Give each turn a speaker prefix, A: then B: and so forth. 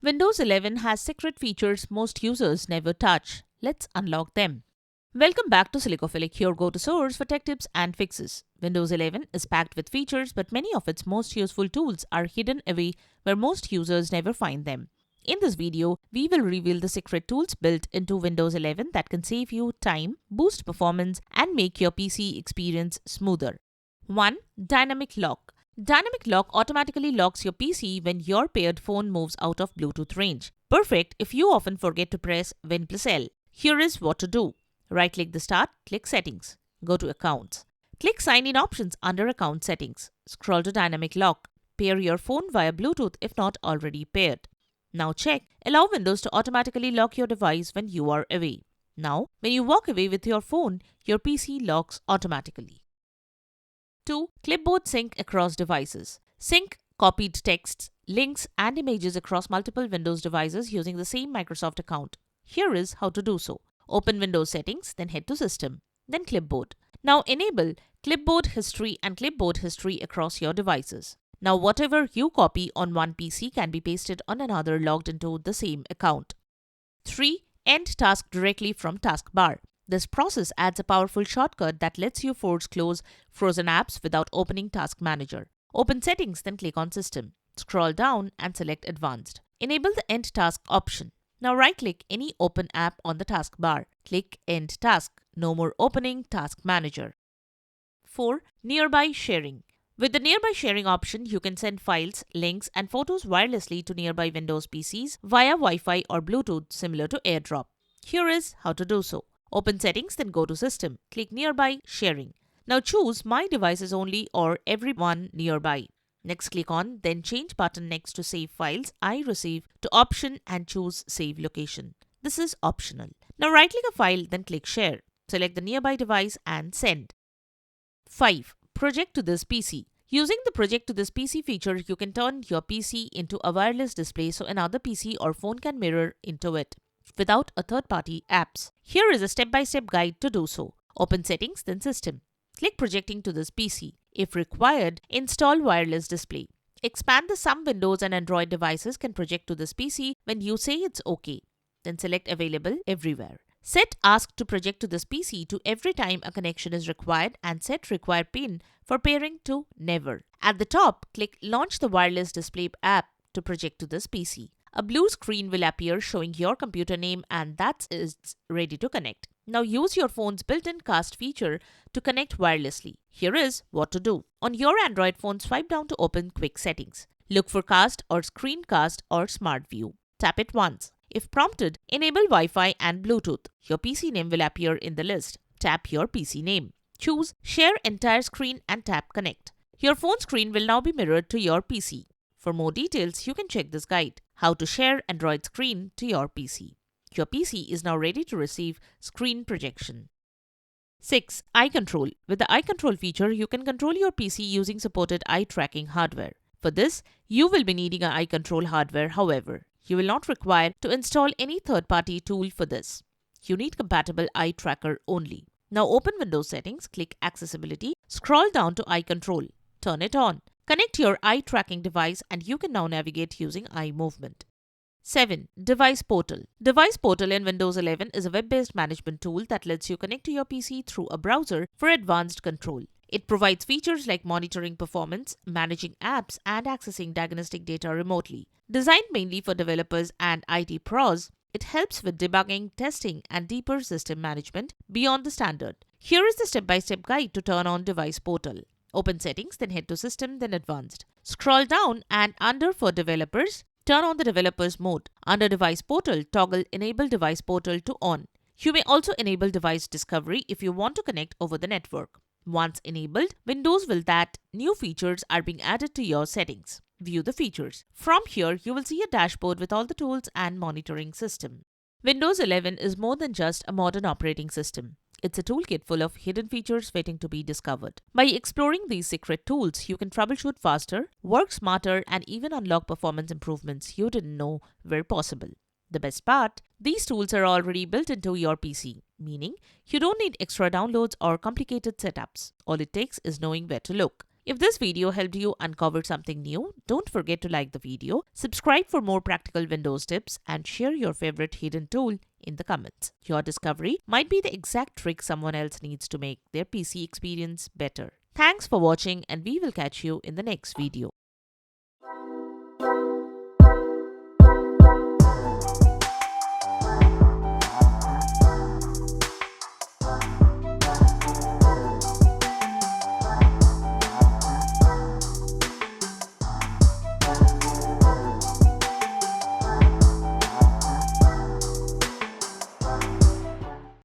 A: Windows 11 has secret features most users never touch. Let's unlock them. Welcome back to Silicophilic, your go-to source for tech tips and fixes. Windows 11 is packed with features, but many of its most useful tools are hidden away where most users never find them. In this video, we will reveal the secret tools built into Windows 11 that can save you time, boost performance, and make your PC experience smoother. 1. Dynamic Lock. Dynamic Lock automatically locks your PC when your paired phone moves out of Bluetooth range. Perfect if you often forget to press Win+L. Here is what to do. Right-click the Start, click Settings. Go to Accounts. Click Sign In Options under Account Settings. Scroll to Dynamic Lock. Pair your phone via Bluetooth if not already paired. Now check. Allow Windows to automatically lock your device when you are away. Now, when you walk away with your phone, your PC locks automatically. 2. Clipboard Sync across devices. Sync copied texts, links, and images across multiple Windows devices using the same Microsoft account. Here is how to do so. Open Windows Settings, then head to System, then Clipboard. Now enable Clipboard History and Clipboard History across your devices. Now whatever you copy on one PC can be pasted on another logged into the same account. 3. End task directly from Taskbar. This process adds a powerful shortcut that lets you force close frozen apps without opening Task Manager. Open Settings, then click on System. Scroll down and select Advanced. Enable the End Task option. Now right-click any open app on the taskbar. Click End Task. No more opening Task Manager. 4. Nearby Sharing. With the Nearby Sharing option, you can send files, links, and photos wirelessly to nearby Windows PCs via Wi-Fi or Bluetooth, similar to AirDrop. Here is how to do so. Open Settings, then go to System. Click Nearby Sharing. Now choose My Devices Only or Everyone Nearby. Next, click on Then Change button next to Save Files I Receive to Option and choose Save Location. This is optional. Now right-click a file, then click Share. Select the nearby device and send. 5. Project to this PC. Using the Project to this PC feature, you can turn your PC into a wireless display so another PC or phone can mirror into it without a third-party apps. Here is a step-by-step guide to do so. Open Settings, then System. Click Projecting to this PC. If required, install Wireless Display. Expand the Some Windows and Android devices can project to this PC when you say it's OK. Then select Available Everywhere. Set Ask to project to this PC to every time a connection is required and set Require PIN for pairing to Never. At the top, click Launch the Wireless Display app to project to this PC. A blue screen will appear showing your computer name and that is ready to connect. Now use your phone's built-in cast feature to connect wirelessly. Here is what to do. On your Android phone, swipe down to open Quick Settings. Look for Cast or Screencast or Smart View. Tap it once. If prompted, enable Wi-Fi and Bluetooth. Your PC name will appear in the list. Tap your PC name. Choose Share Entire Screen and tap Connect. Your phone screen will now be mirrored to your PC. For more details, you can check this guide, How to Share Android Screen to Your PC. Your PC is now ready to receive screen projection. 6. Eye Control. With the Eye Control feature, you can control your PC using supported eye tracking hardware. For this, you will be needing an eye control hardware, however. You will not require to install any third-party tool for this. You need compatible eye tracker only. Now open Windows Settings, click Accessibility, scroll down to Eye Control. Turn it on. Connect your eye tracking device and you can now navigate using eye movement. 7. Device Portal. Device Portal in Windows 11 is a web-based management tool that lets you connect to your PC through a browser for advanced control. It provides features like monitoring performance, managing apps, and accessing diagnostic data remotely. Designed mainly for developers and IT pros, it helps with debugging, testing, and deeper system management beyond the standard. Here is the step-by-step guide to turn on Device Portal. Open Settings, then head to System, then Advanced. Scroll down and under For Developers, turn on the Developers mode. Under Device Portal, toggle Enable Device Portal to On. You may also enable Device Discovery if you want to connect over the network. Once enabled, Windows will that new features are being added to your settings. View the features. From here, you will see a dashboard with all the tools and monitoring system. Windows 11 is more than just a modern operating system. It's a toolkit full of hidden features waiting to be discovered. By exploring these secret tools, you can troubleshoot faster, work smarter, and even unlock performance improvements you didn't know were possible. The best part, these tools are already built into your PC, meaning you don't need extra downloads or complicated setups. All it takes is knowing where to look. If this video helped you uncover something new, don't forget to like the video, subscribe for more practical Windows tips, and share your favorite hidden tool in the comments. Your discovery might be the exact trick someone else needs to make their PC experience better. Thanks for watching, and we will catch you in the next video.